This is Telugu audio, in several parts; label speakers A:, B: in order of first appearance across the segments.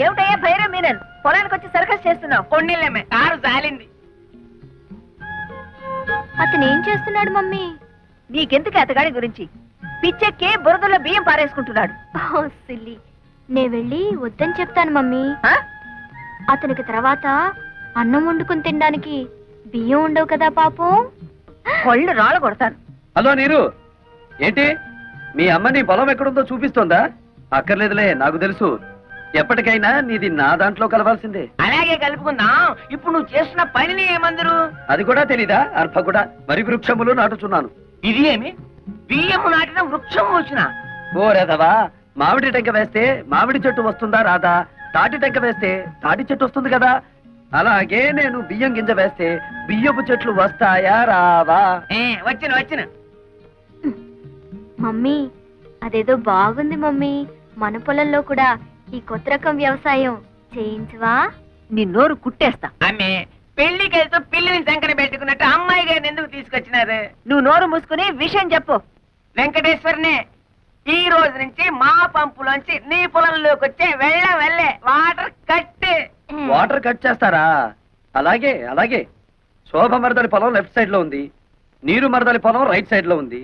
A: ఏమిటయ్యా భైరవ్ మీనన్ పొలానికి వచ్చి సర్కస్ చేస్తున్నావు?
B: కొన్నిళ్ళమే కారు జాలింది.
C: అతను ఏం చేస్తున్నాడు మమ్మీ?
A: నీకెందుకు అతగాడి గురించి? పిచ్చెక్కి బురదలో బియ్యం పారేసుకుంటున్నాడు.
C: ఓ సిల్లీ, నే వెళ్ళి వద్దని చెప్తాను మమ్మీ.
A: ఆ?
C: అతనికి తర్వాత అన్నం వండుకుని తినడానికి బియ్యం ఉండవు కదా పాపం.
A: కొళ్ళు రాళ్ళ కొడతాను.
D: హలో నీరు, ఏంటి మీ అమ్మ నీ పొలం ఎక్కడుందో చూపిస్తోందా? అక్కర్లేదులే, నాకు తెలుసు. ఎప్పటికైనా నీది నా దాంట్లో కలవాల్సిందే.
B: అలాగే కలుపుకుందాం. ఇప్పుడు నువ్వు చేస్తున్న పనిని ఏమందరు?
D: అది కూడా తెలీదా? అర్భ కూడా వరి వృక్షములు నాటుచున్నాను.
B: ఇది ఏమి బియ్యము నాటిన వృక్షం వచ్చిన?
D: ఓ రేదవా, మామిడి టెంక వేస్తే మామిడి చెట్టు వస్తుందా రాదా? తాటి టెంక వేస్తే తాటి చెట్టు వస్తుంది కదా. అలాగే నేను బియ్యం గింజ వేస్తే బియ్యపు చెట్లు వస్తాయా రావా?
B: వచ్చిన వచ్చిన.
C: మమ్మీ అదేదో బాగుంది మమ్మీ. మన పొలంలో కూడా ఈ కొత్త రకం వ్యవసాయం చేయించవా?
A: నీ నోరు కుట్టేస్తా.
B: ఆమె పెళ్లికి వెళ్తూ పిల్లిని సంకన పెట్టుకున్నట్టు అమ్మాయి గారిని ఎందుకు తీసుకొచ్చినారు?
A: నువ్వు నోరు మూసుకుని విషయం చెప్పు.
B: వెంకటేశ్వరనే, ఈ రోజు నుంచి మా పంపులోంచి నీ పొలంలోకి వచ్చే వెళ్ళే వాటర్ కట్.
D: వాటర్ కట్ చేస్తారా? అలాగే అలాగే. శోభ మరదలి పొలం లెఫ్ట్ సైడ్ లో ఉంది, నీరు మరదలి పొలం రైట్ సైడ్ లో ఉంది.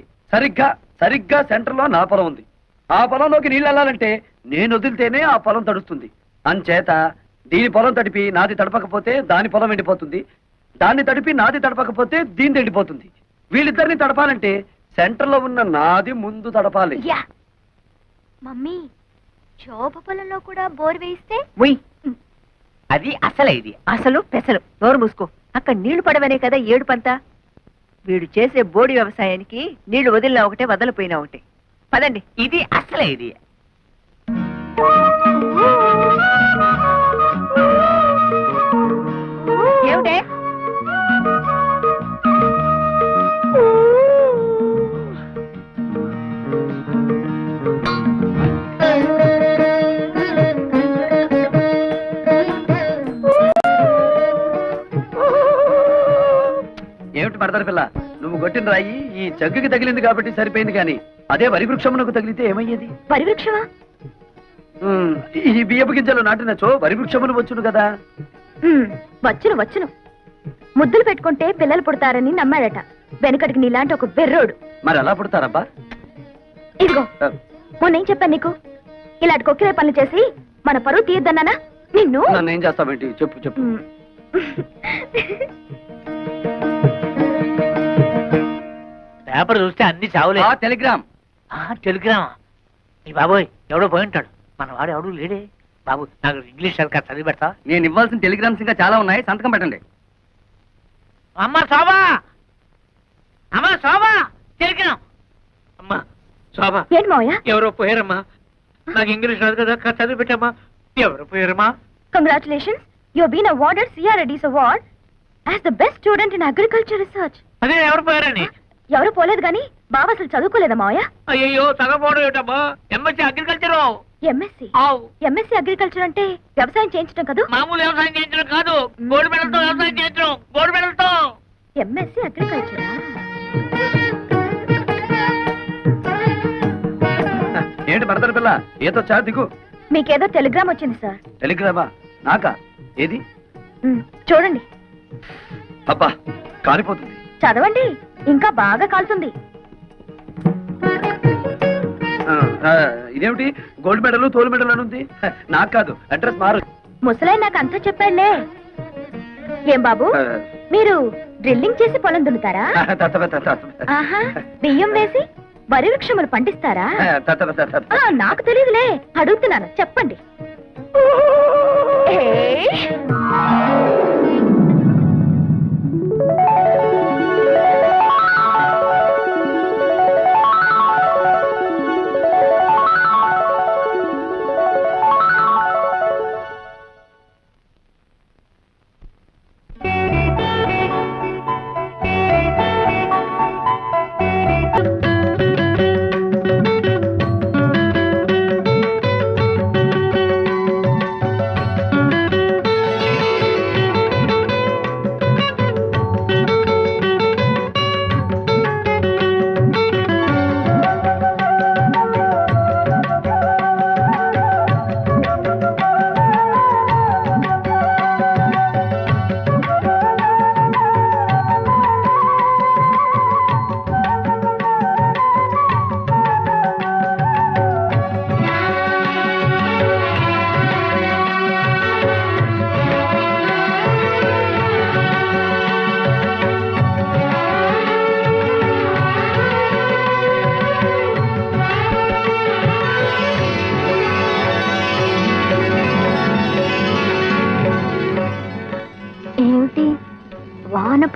D: సరిగ్గా సెంటర్ లో నా పొలం ఉంది. ఆ పొలంలోకి నీళ్ళు వెళ్ళాలంటే నేను వదిలితేనే ఆ పొలం తడుస్తుంది. అంచేత దీని పొలం తడిపి నాది తడపకపోతే దాని పొలం ఎండిపోతుంది, దాన్ని తడిపి నాది తడపకపోతే దీని ఎండిపోతుంది. వీళ్ళిద్దరిని తడపాలంటే సెంటర్ లో ఉన్న నాది ముందు తడపాలి.
C: యా మమ్మీ, శోభ పొలంలో కూడా బోర్ వేయిస్తే?
A: ఉయ్,
B: అది అసలు ఇది
A: అసలు పెసలు. నోరు మూసుకో. అక్కడ నీళ్లు పడవనే కదా ఏడు పంత. వీడు చేసే బోడి వ్యవసాయానికి నీళ్లు వదిలినా ఒకటే, వదలిపోయినా ఒకటే. పదండి.
B: ఇది అసలే ఇది.
A: ఏమిటే?
D: ఏమిటి మరదలి పిల్ల, నువ్వు కొట్టిన రాయి ఈ జగ్గుకి తగిలింది కాబట్టి సరిపోయింది, కానీ అదే వరి వృక్షమునకు తగిలితే ఏమయ్యేది?
C: వరి వృక్షమా?
D: ఈ బియ్యపు గింజలు నాటినచో వరి వృక్షములు వచ్చును కదా.
C: వచ్చును వచ్చును. ముద్దులు పెట్టుకుంటే పిల్లలు పుడతారని నమ్మాడట వెనుకటికి నీలాంటి ఒక బెర్రోడు.
D: మరి ఎలా పుడతారబ్బా?
C: ఇదిగో మొన్నేం చెప్పాను నీకు? ఇలాంటి కొక్కిరే పనులు చేసి మన పరువు తీయద్దన్నానా నిన్ను?
D: నన్ను ఏం చేస్తావేంటి? చెప్పు చెప్పు.
B: పేపర్ చూస్తే అన్ని చావులే.
D: టెలిగ్రామ్.
B: టెలిగ్రామా? ఈ బాబోయ్, ఎవడో పోయి ఉంటాడు. మన వాడు ఎవడు లేడే. బాబు, నాకు ఇంగ్లీష్ సరిగ్గా చదివి పెడతా?
D: నేను ఇవ్వాల్సిన టెలిగ్రామ్స్ ఇంకా చాలా ఉన్నాయి, సంతకం పెట్టండి.
B: అమ్మా శోభా, అమ్మా శోభా, టెలిగ్రామ్. అమ్మా శోభా,
C: ఏంటి మావయ్య?
B: ఎవరో పోయారమ్మా. నాకు ఇంగ్లీష్ రాదు కదా, చదివి పెట్టమ్మా. ఎవరు పోయారమ్మా?
C: Congratulations, you have been awarded సిఆర్ఎడీస్ award as the best student in agriculture research.
B: అదే ఎవరు పోయారని?
C: ఎవరు పోలేదు గాని బావ అసలు చదువుకోలేదా మావయ్య?
B: అయ్యో, చదవపోవడం ఏమిటమ్మా? MSc agriculture.
C: MSc? MSc agriculture అంటే వ్యవసాయం చేయించడం కదా?
B: మామూలు వ్యవసాయం చేయించడం కాదు, గోల్డ్ మెడల్తో వ్యవసాయం చేయించడం. గోల్డ్ మెడల్తో.
C: ఎంఎస్సీ అగ్రికల్చరా?
D: ఏంటి మరదలి పిల్ల, ఏదో చా దిగు.
C: మీకేదో టెలిగ్రామ్ వచ్చింది సార్.
D: టెలిగ్రామా? నాకా? ఏది?
C: చూడండి.
D: అబ్బా, కాలిపోతుంది.
C: చదవండి, ఇంకా బాగా కాలుతుంది.
D: ఇదేమిటి గోల్డ్ మెడల్ తోలు మెడల్ అని ఉంది? నాకు కాదు, అడ్రస్ మారు.
C: ముసలాయి నాకు అంతా చెప్పాడులే. ఏం బాబు, మీరు డ్రిల్లింగ్ చేసి పొలం దున్నుతారా? ఆహా, బియ్యం వేసి వరి వృక్షములు పండిస్తారా? నాకు తెలియదులే, అడుగుతున్నాను, చెప్పండి.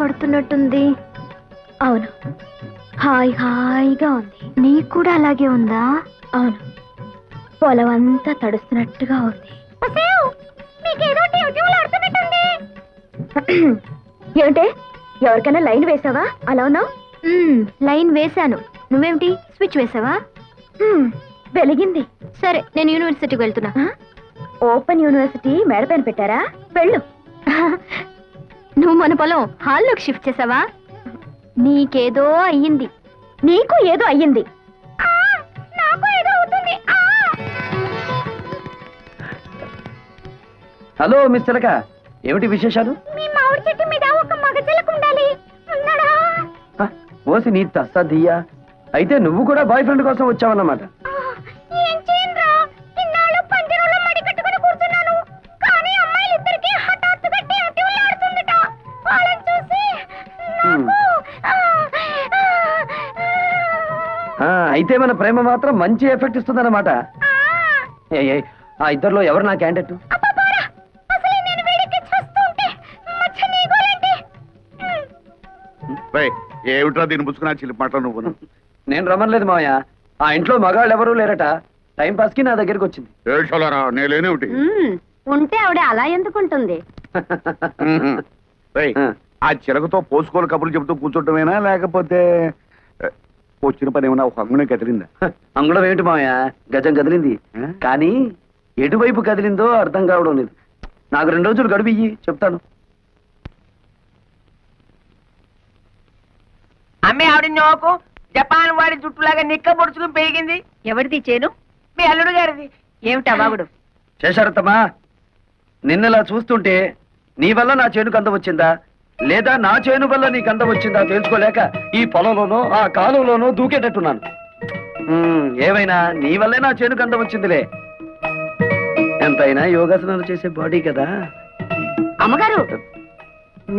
C: పడుతున్నట్టుంది. అవును, హాయిగా ఉంది. నీకు కూడా అలాగే ఉందా? అవును, పొలం అంతా తడుస్తున్నట్టుగా ఉంది. ఏమిటే, ఎవరికైనా లైన్ వేసావా? అలా ఉన్నావు. లైన్ వేశాను. నువ్వేమిటి స్విచ్ వేసావా? వెలిగింది. సరే, నేను యూనివర్సిటీకి వెళ్తున్నా. ఓపెన్ యూనివర్సిటీ మేడపైన పెట్టారా? వెళ్ళు. నువ్వు మన పొలం హాల్లోకి షిఫ్ట్ చేసావా? నీకేదో అయ్యింది. నీకు ఏదో అయ్యింది. నాకు ఏదో అవుతుంది.
D: హలో మిస్ చిలక, ఏమిటి విశేషాలు?
C: మీ మామిడి చెట్టు మీద ఒక మగ చిలక ఉండాలి. ఉన్నాడా?
D: ఓసి నీ తస్సదియ్యా. అయితే నువ్వు కూడా బాయ్ ఫ్రెండ్ కోసం వచ్చావన్నమాట.
C: ఏం చేయనురా, ఇన్నాళ్ళు పంజరంలో మడి కట్టుకుని కూర్చున్నాను. కానీ అమ్మాయిలిద్దరికీ హఠాత్తుగా టివ్వులాడుతుందట. వాళ్ళని చూసి
D: అయితే మన ప్రేమ మాత్రం మంచి ఎఫెక్ట్ ఇస్తుందన్నమాట. ఆ ఇద్దరిలో ఎవరు నా క్యాండిడేట్?
E: ఏమిట్రా దీన్ని పుచ్చుకున్నా చిలిపి మాటలు నువ్వు?
D: నేను రమ్మలేదు మావయ్య. ఆ ఇంట్లో మగాళ్ళు ఎవరూ లేరట. టైం పాస్ కి నా దగ్గరికి వచ్చింది.
E: ఏడ్చాలరా నేనేమిటి?
C: ఉంటే ఆవిడ అలా ఎందుకుంటుంది?
E: ఆ చిలకతో పోసుకోలు కబుర్లు చెబుతూ కూర్చోటమేనా లేకపోతే వచ్చిన పని ఏమన్నా ఒక అంగునే కదిలిందా?
D: అంగుళం ఏమిటి మావయ్య, గజం కదిలింది. కానీ ఎటువైపు కదిలిందో అర్థం కావడం లేదు. నాకు 2 రోజులు గడువు ఇయ్యి, చెప్తాను.
B: అమ్మే ఆవిడ నోకు జపాన్ వాడి జుట్టులాగా నిక్క పొడుచుకుని పెరిగింది.
A: ఎవరిది చేను?
B: మీ అల్లుడు గారిది.
A: ఏమిటా వాగుడు?
D: చేశారత్తమ్మా, నిన్నలా చూస్తుంటే నీ వల్ల నా చేనుకు అందం వచ్చిందా లేదా నా చేను వల్ల నీకు అందం వచ్చిందా తెలుసుకోలేక ఈ పొలంలోనో ఆ కాలువలోనో దూకేటట్టున్నాను. ఏమైనా నీ వల్లే నా చేనుకు అందం వచ్చిందిలే. ఎంతైనా యోగాసనాలు చేసే బాడీ కదా.
C: అమ్మగారు,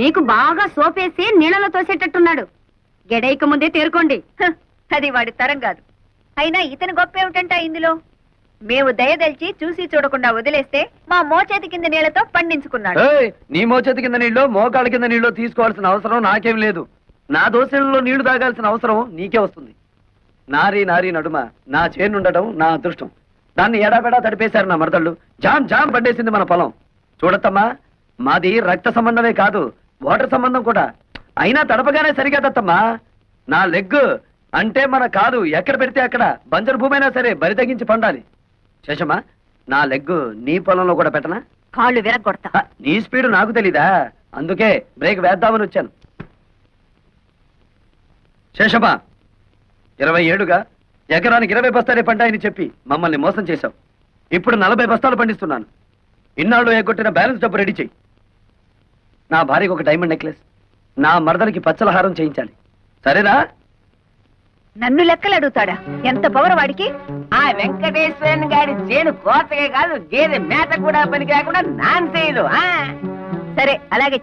C: మీకు బాగా సోపేసి నీళ్ళలో తోసేటట్టున్నాడు. గెడైక ముందే తేరుకోండి.
A: అది వాడి తరం కాదు. అయినా ఇతని గొప్ప ఏమిటంట ఇందులో? మేము దయదల్చి చూసి చూడకుండా వదిలేస్తే మా మోచేతి కింద నీళ్లతో పండించుకున్నాడు.
D: ఏయ్, నీ మోచేతి కింద నీళ్ళు మోకాళ్ళ కింద నీళ్ళు తీసుకోవాల్సిన అవసరం నాకేం లేదు. నా దోశలలో నీళ్లు తాగాల్సిన అవసరం నీకే వస్తుంది. నారీ నారీ నడుమ నా చేనుండటం నా అదృష్టం. దాన్ని ఎడాపెడా తడిపేశారు నా మరదళ్ళు. జామ్ జామ్ పండేసింది మన పొలం. చూడత్తమ్మా, మాది రక్త సంబంధమే కాదు, వాటర్ సంబంధం కూడా. అయినా తడపగానే సరిగదత్తమ్మా. నా లెగ్ అంటే మన కాదు ఎక్కడ పెడితే అక్కడ బంజరు భూమి అయినా సరే బరి తగ్గించి పండాలి. శేషమ్మా, నా లెగ్ నీ పొలంలో కూడా పెట్టనా?
A: కాళ్ళు విరగొడతా.
D: నీ స్పీడ్ నాకు తెలీదా? అందుకే బ్రేక్ వేద్దామని వచ్చాను. శేషమ్మా, 20 ఏళ్లుగా ఎకరానికి 20 బస్తాలే పంటాయని చెప్పి మమ్మల్ని మోసం చేశావు. ఇప్పుడు 40 బస్తాలు పండిస్తున్నాను. ఇన్నాళ్ళు ఎగ్గొట్టిన బ్యాలెన్స్ డబ్బు రెడీ చెయ్యి. నా భార్యకు ఒక డైమండ్ నెక్లెస్, నా మరదలికి పచ్చలహారం చేయించాలి. సరేనా?
A: నన్ను లెక్కలు అడుగుతాడా? ఎంత పవర్ వాడికి?
B: ఆ వెంకటేశ్వరన్ గారి చేను కోతగా కాదు, గేదె మేత కూడా పనికి రాకుండా నాన్ చేయదు.
A: సరే, అలాగే